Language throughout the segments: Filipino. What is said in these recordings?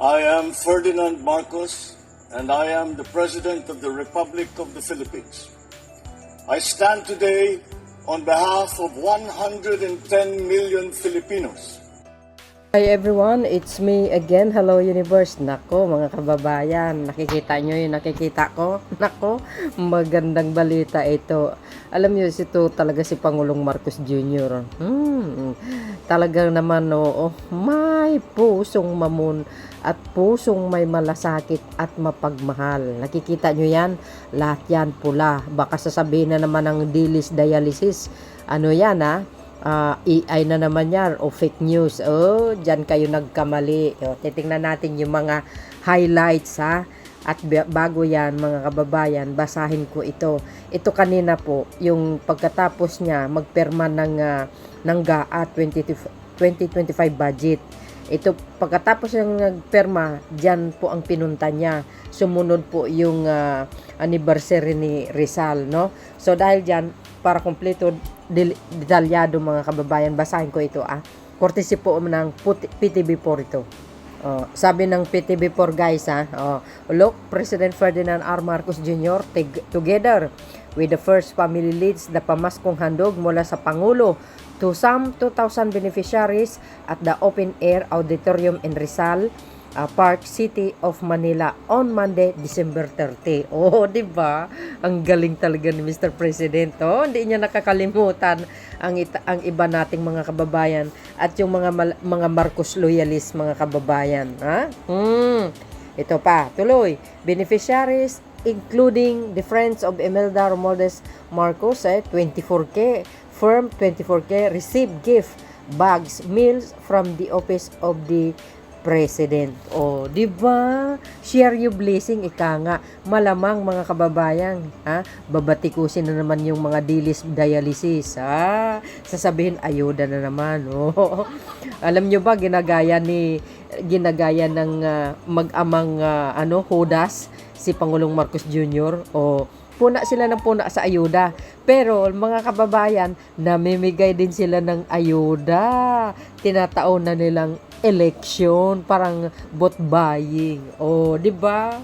I am Ferdinand Marcos, and I am the President of the Republic of the Philippines. I stand today on behalf of 110 million Filipinos. Hi everyone, it's me again. Hello Universe. Nako mga kababayan, nakikita nyo yung nakikita ko? Nako, magandang balita ito. Alam nyo, ito talaga si Pangulong Marcos Jr. Talagang naman may pusong mamun at pusong may malasakit at mapagmahal. Nakikita nyo yan? Lahat yan pula. Baka sasabihin na naman ng dialysis. Ano yan AI na naman yan o fake news. Dyan kayo nagkamali. Titingnan natin yung mga highlights at bago yan mga kababayan, basahin ko ito. Ito kanina po, yung pagkatapos niya magperma ng GAA 2025 budget. Ito pagkatapos ng nagperma, dyan po ang pinunta niya. Sumunod po yung anniversary ni Rizal, no? So dahil dyan, para kumpleto detalyado mga kababayan, basahin ko ito courtesy po ng PTV4 ito. Sabi ng PTV4 guys look, President Ferdinand R. Marcos Jr. together with the first family leads the pamaskong handog mula sa Pangulo to some 2,000 beneficiaries at the open air auditorium in Rizal Park City of Manila on Monday, December 30. Di ba? Ang galing talaga ni Mr. President. Hindi niya nakakalimutan ang iba nating mga kababayan at yung mga Marcos loyalist mga kababayan. Ito pa, tuloy. Beneficiaries including the friends of Imelda Romualdez Marcos, 24K, firm 24K, received gift bags, meals from the office of the President. Di ba? Share your blessing, ika nga. Malamang mga kababayan, babatikusin na naman yung mga dialysis, sasabihin ayuda na naman, Alam nyo ba ginagaya ng mag-amang Judas si Pangulong Marcos Jr. Puna sila ng puna sa ayuda. Pero mga kababayan, namimigay din sila ng ayuda. Tinataon na nilang election, parang vote buying. Di ba?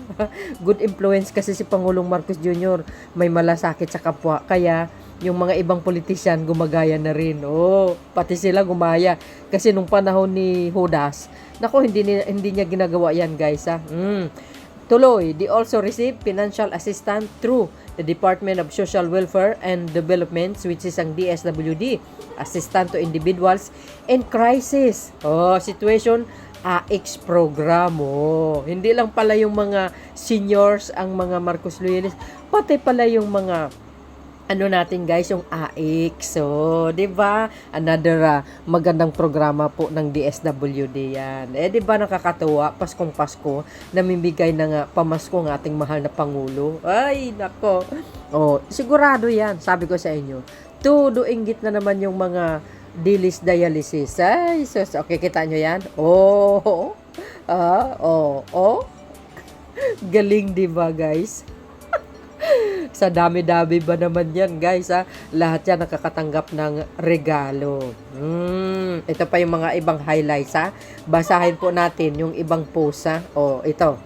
Good influence kasi si Pangulong Marcos Jr. May malasakit sa kapwa. Kaya yung mga ibang politician gumagaya na rin. Pati sila gumaya. Kasi nung panahon ni Judas, hindi niya ginagawa yan, guys. Tuloy, they also receive financial assistance through the Department of Social Welfare and Development, which is ang DSWD, assistance to individuals in crisis. Situation AX program. Hindi lang pala yung mga seniors ang mga Marcos loyalists, pati pala yung mga natin guys, yung AX. Di ba? Another magandang programa po ng DSWD yan. Di ba nakakatuwa? Paskong Pasko, namimigay ng pamasko ng ating mahal na Pangulo. Ay, nako. Sigurado yan. Sabi ko sa inyo. Todo inggit na naman yung mga dialysis. Ay, sus. Okay, kita nyo yan? Galing, di ba guys? Sa dami-dami ba naman yan guys lahat yan nakakatanggap ng regalo. Ito pa yung mga ibang highlights basahin po natin yung ibang post ito,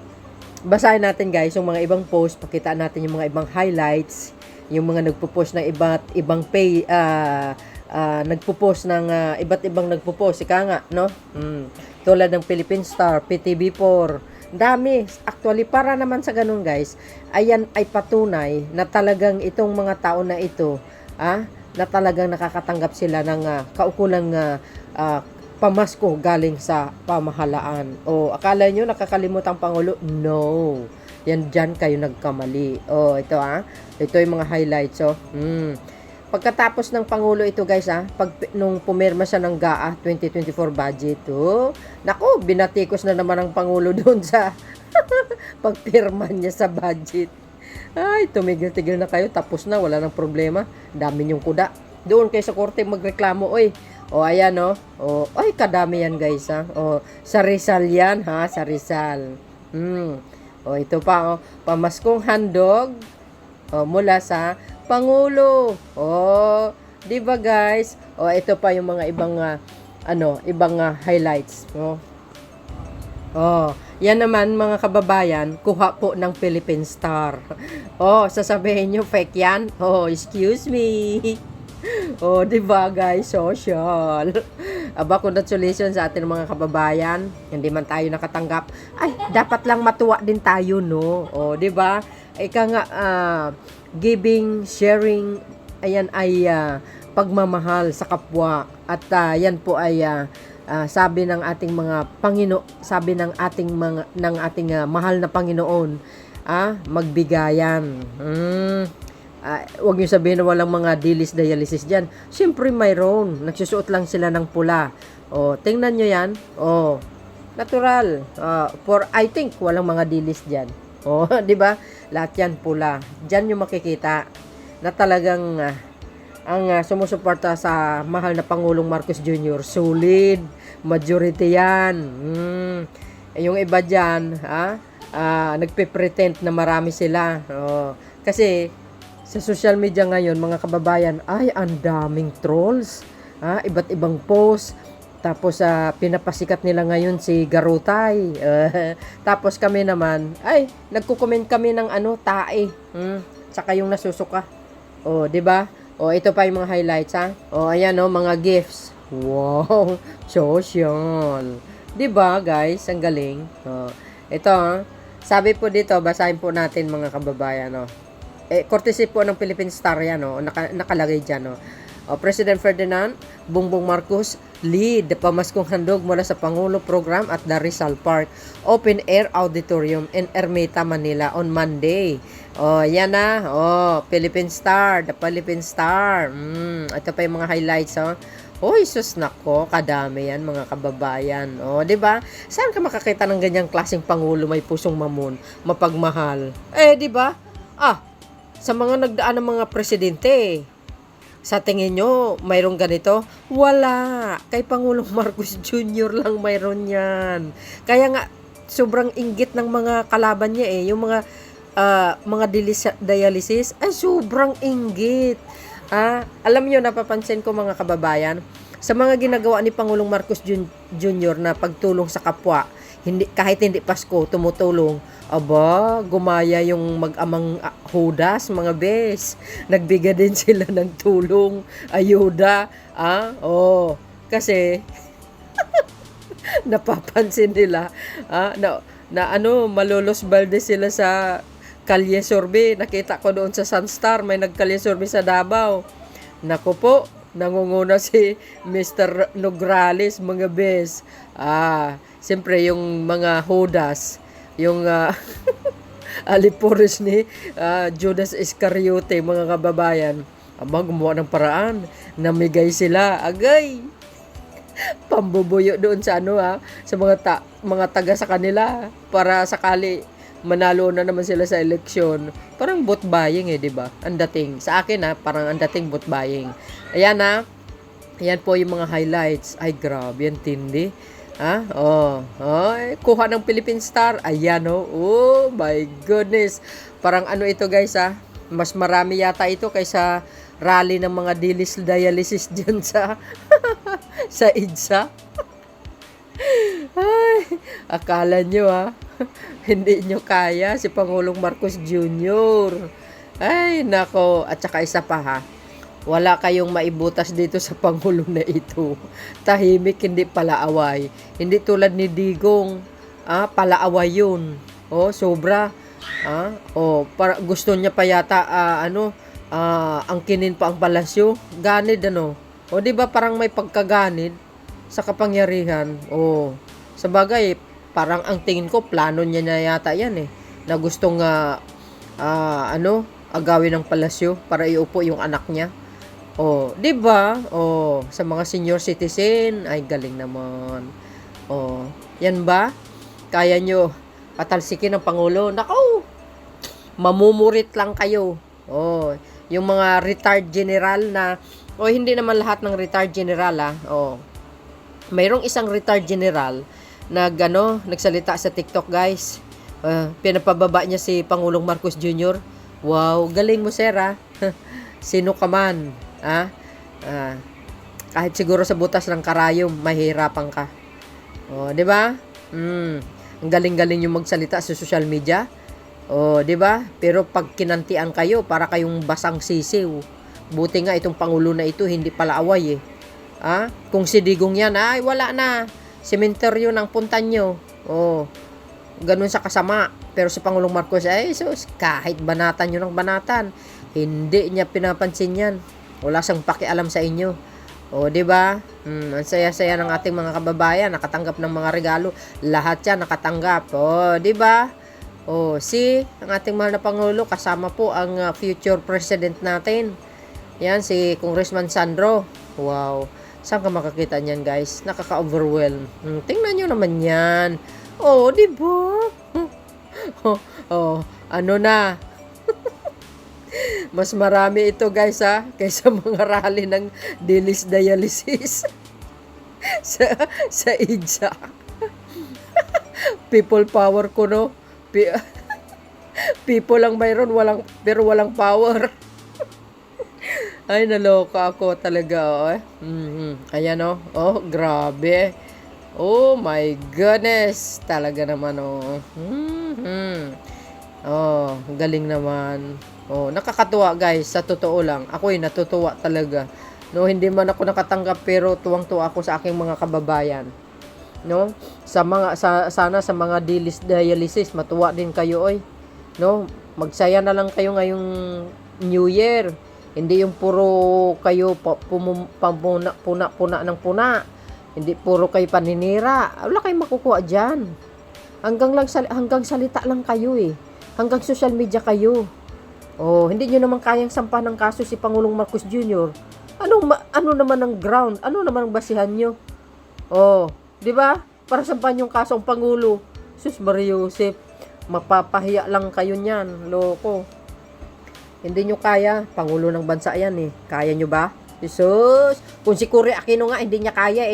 basahin natin guys yung mga ibang post, pakita natin yung mga ibang highlights, yung mga nagpo-post ng iba't ibang nagpo-post ng iba't ibang nagpo-post, ika nga no, tulad ng Philippine Star, PTV4, dami. Actually, para naman sa ganun guys, ayan ay patunay na talagang itong mga tao na ito, na talagang nakakatanggap sila ng kaukulang pamasko galing sa pamahalaan. Akala nyo nakakalimutan ang Pangulo? No. Yan, dyan kayo nagkamali. Ito yung mga highlights. Pagkatapos ng Pangulo ito guys nung pumirma siya ng GAA 2024 budget, naku, binatikos na naman ang Pangulo doon sa pagpirma niya sa budget. Ay, tumigil-tigil na kayo, tapos na, wala nang problema, dami niyong kuda. Doon kayo sa korte magreklamo, ayan ay kadami yan guys sa Rizal yan sa Rizal. Ito pa pamaskong handog mula sa Pangulo. Di ba guys? Ito pa yung mga ibang ibang highlights. Oh, yan naman mga kababayan, kuha po ng Philippine Star. Oh, sasabihin nyo fake yan? Oh, excuse me. Oh, di ba guys, social. Aba, congratulations sa ating mga kababayan. Hindi man tayo nakatanggap. Ay, dapat lang matuwa din tayo, no? Oh, di ba? Ika nga, giving, sharing, ayan ay pagmamahal sa kapwa. At yan po ay sabi ng ating mga sabi ng ating mahal na Panginoon, magbigayan. Huwag niyo sabihin na walang mga dialysis diyan. Siyempre mayroon. Nagsusuot lang sila ng pula. Oh, tingnan niyo 'yan. Oh, natural. For I think walang mga dialysis diyan. Oh, 'di ba? Lahat 'yan pula. Diyan niyo makikita na talagang ang sumusuporta sa mahal na Pangulong Marcos Jr. solid, majority yan. Yung iba dyan, nagpe-pretend na marami sila. Kasi sa social media ngayon, mga kababayan, ay ang daming trolls. Iba't ibang post. Tapos pinapasikat nila ngayon si Garutay. Tapos kami naman, nagko-comment kami ng tae. Tsaka yung nasusuka. Oh, 'di ba? Oh, ito pa yung mga highlights Oh, ayan mga gifts. Wow, social. 'Di ba, guys? Ang galing. Oh, ito sabi po dito, basahin po natin mga kababayan courtesy po ng Philippine Star yan nakalagay diyan President Ferdinand Bongbong Marcos lead pamaskong handog mula sa Pangulo program at the Rizal Park Open Air Auditorium in Ermita, Manila on Monday. Yan Philippine Star, the Philippine Star. Ito pa yung mga highlights Hoy, sus nako, kadami yan mga kababayan. 'Di ba? Saan ka makakita ng ganyang klaseng pangulo may pusong mamon, mapagmahal? 'Di ba? Sa mga nagdaan ng mga presidente, sa tingin nyo, mayroong ganito? Wala. Kay Pangulong Marcos Jr. lang mayroon yan. Kaya nga, sobrang inggit ng mga kalaban niya yung mga dialysis, sobrang inggit. Alam nyo, napapansin ko mga kababayan, sa mga ginagawa ni Pangulong Marcos Jr. na pagtulong sa kapwa, kahit hindi Pasko, tumutulong. Aba, gumaya yung mag-amang Judas, mga bes. Nagbigay din sila ng tulong, ayuda. Kasi napapansin nila Malolos Balde sila sa Kalye Sorbe. Nakita ko doon sa Sunstar, may nagkalye sorbe sa Davao. Naku po, nangunguna si Mr. Nograles, mga bes. Siyempre yung mga Judas, yung alipores ni Judas Iscariote, mga kababayan, gumawa ng paraan, namigay sila, agay, pambubuyo doon sa sa mga taga sa kanila, para sakali manalo na naman sila sa eleksyon. Parang vote buying di ba? Ang dating sa akin parang ang dating vote buying. Ayan ayan po yung mga highlights. Ay grabe, yan tindi. Kuha ng Philippine Star. Ayan oh my goodness. Parang ito guys mas marami yata ito kaysa rally ng mga dialysis dyan sa sa EDSA. Ay, akala nyo hindi nyo kaya si Pangulong Marcos Jr. Ay nako, at saka isa pa wala kayong maibutas dito sa Pangulo na ito. Tahimik, hindi palaaway. Hindi tulad ni Digong, palaaway yun. Sobra. Para gusto niya pa yata, angkinin pa ang palasyo. Ganid, di ba parang may pagkaganid sa kapangyarihan. Sa bagay, parang ang tingin ko, plano niya na yata yan na gustong, agawin ng palasyo para iupo yung anak niya. 'Di ba? Sa mga senior citizen, ay galing naman. Yan ba? Kaya nyo patalsikin ng Pangulo? Nako! Mamumurit lang kayo. Yung mga retired general na, hindi naman lahat ng retired general mayroong isang retired general na nagsalita sa TikTok, guys. Pinapababa niya si Pangulong Marcos Jr. Wow, galing mo, sir, Sino ka man, kahit siguro sa butas ng karayom, mahirapan ka. 'Di ba? Ang galing-galing yung magsalita sa social media. Oh, 'di ba? Pero pag kinantian kayo, para kayong basang sisiw. Buti nga itong pangulo na ito hindi pala away eh. Kung si Digong yan, ay wala na. Sementeryo ng puntan nyo. Oh, ganun sa kasama. Pero si Pangulong Marcos, ay sus, kahit banatan nyo ng banatan, hindi niya pinapansin yan. Wala siyang pakialam sa inyo. O, di ba? Ang saya-saya ng ating mga kababayan, nakatanggap ng mga regalo. Lahat yan nakatanggap. O, di ba? O, ang ating mahal na Pangulo, kasama po ang future president natin. Yan, si Congressman Sandro. Wow. Saan ka makakita niyan, guys? Nakaka-overwhelm. Tingnan nyo naman yan. Oh, di ba? Ano na? Mas marami ito, guys, kaysa mga rally ng dialysis sa EDSA. People power ko, no? People lang mayroon, pero walang power. Ay, naloka ako talaga, Ayan, Oh, grabe. Oh, my goodness. Talaga naman, Oh, galing naman. Oh, nakakatuwa, guys. Sa totoo lang. Ako'y natutuwa talaga. No, hindi man ako nakatanggap, pero tuwang-tuwa ako sa aking mga kababayan. No? Sana sa mga dialysis, matuwa din kayo, No? Magsaya na lang kayo ngayong New Year. Hindi yung puro kayo puna ng puna. Hindi puro kayo paninira. Wala kayong makukuha dyan. Hanggang salita lang kayo Hanggang social media kayo. Oh, hindi nyo naman kayang sampa ng kaso si Pangulong Marcos Jr. Ano naman ang ground? Ano naman ang basihan nyo? Oh, di ba? Para sampahan yung kaso ang Pangulo. Sus Maria Joseph, mapapahiya lang kayo niyan. Loko. Hindi nyo kaya. Pangulo ng bansa yan Kaya nyo ba? Jesus! Kung si Cory Aquino nga, hindi niya kaya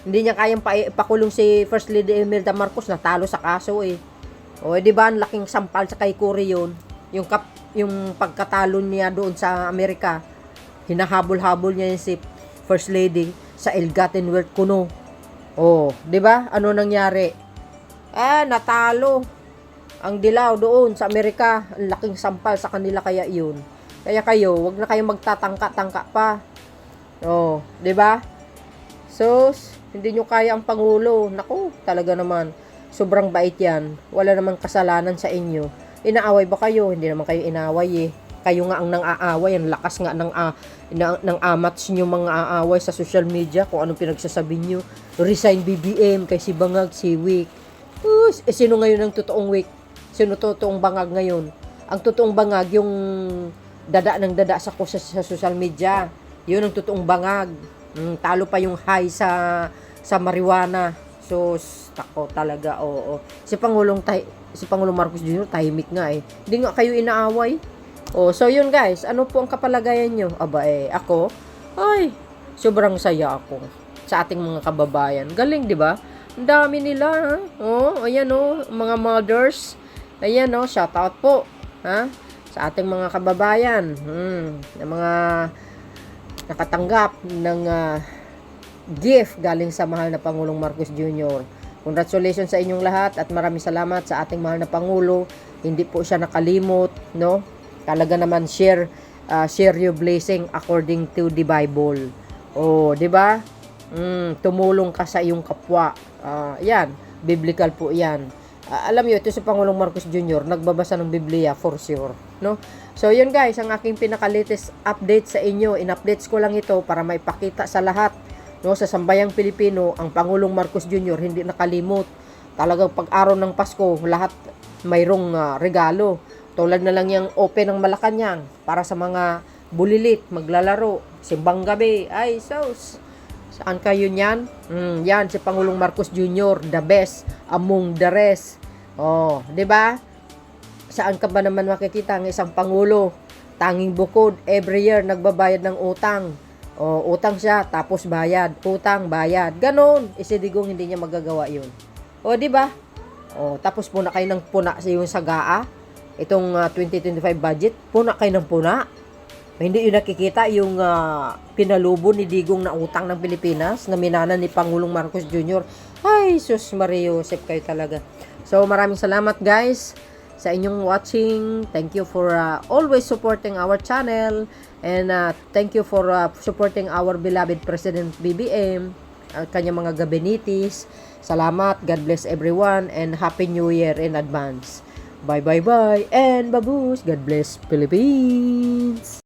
Hindi niya kayang pakulong si First Lady Imelda Marcos, natalo sa kaso O, di ba? Ang laking sampal sa kay Cory yun. Yung pagkatalo niya doon sa Amerika, hinahabol-habol niya yung si First Lady sa ill-gotten wealth kuno. O, di ba? Ano nangyari? Natalo ang dilaw doon sa Amerika. Ang laking sampal sa kanila kaya yun. Kaya kayo, wag na kayong magtatangka-tangka pa. Oh, 'di ba? So, hindi nyo kaya ang Pangulo. Naku, talaga naman. Sobrang bait yan. Wala namang kasalanan sa inyo. Inaaway ba kayo? Hindi naman kayo inaaway Kayo nga ang nang-aaway. Ang lakas nga ng amats nyo mga aaway sa social media. Kung anong pinagsasabi nyo. Resign BBM kay si Bangag, si Wick. Sino ngayon ang totoong Wick? Sino totoong Bangag ngayon? Ang totoong Bangag, yung dada sa social media. Yun ang totoong Bangag. Talo pa yung high sa marijuana. So, tako talaga, oo. Si Pangulong Marcos Jr. tahimik nga Hindi nga kayo inaaway. So yun guys, ano po ang kapalagayan nyo? Aba ako, sobrang saya ako sa ating mga kababayan. Galing, di ba? Ang dami nila, ayan mga mothers. Ayan shout out po, sa ating mga kababayan. Na mga nakatanggap ng gift galing sa mahal na Pangulong Marcos Jr. Congratulations sa inyong lahat at maraming salamat sa ating mahal na Pangulo. Hindi po siya nakalimot, Talaga naman share your blessing according to the Bible. Di ba? Tumulong ka sa iyong kapwa. Yan, biblical po 'yan. Alam niyo ito si Pangulong Marcos Jr. nagbabasa ng Biblia for sure, So yun guys, ang aking pinaka-latest update sa inyo. In-updates ko lang ito para maipakita sa lahat, sa sambayang Pilipino, ang Pangulong Marcos Jr. hindi nakalimot. Talagang pag-araw ng Pasko, lahat mayroong regalo. Tulad na lang yung open ng Malacanang para sa mga bulilit, maglalaro, simbang gabi. Ay, saan kayo niyan? Yan, si Pangulong Marcos Jr., the best among the rest. Di ba? Saan ka ba naman makikita ng isang Pangulo? Tanging bukod, every year nagbabayad ng utang. Utang siya, tapos bayad. Utang, bayad. Ganon. Si Digong hindi niya magagawa yun. Di ba? Tapos puna kayo ng puna sa yung sagaa. Itong 2025 budget, puna kayo ng puna. Hindi yun nakikita yung pinalubo ni Digong na utang ng Pilipinas na minana ni Pangulong Marcos Jr. Ay, sus Maria Joseph kayo talaga. So maraming salamat guys sa inyong watching. Thank you for always supporting our channel, and thank you for supporting our beloved President BBM, kanyang mga gabinitis. Salamat. God bless everyone and Happy New Year in advance. Bye bye bye and babush. God bless Philippines.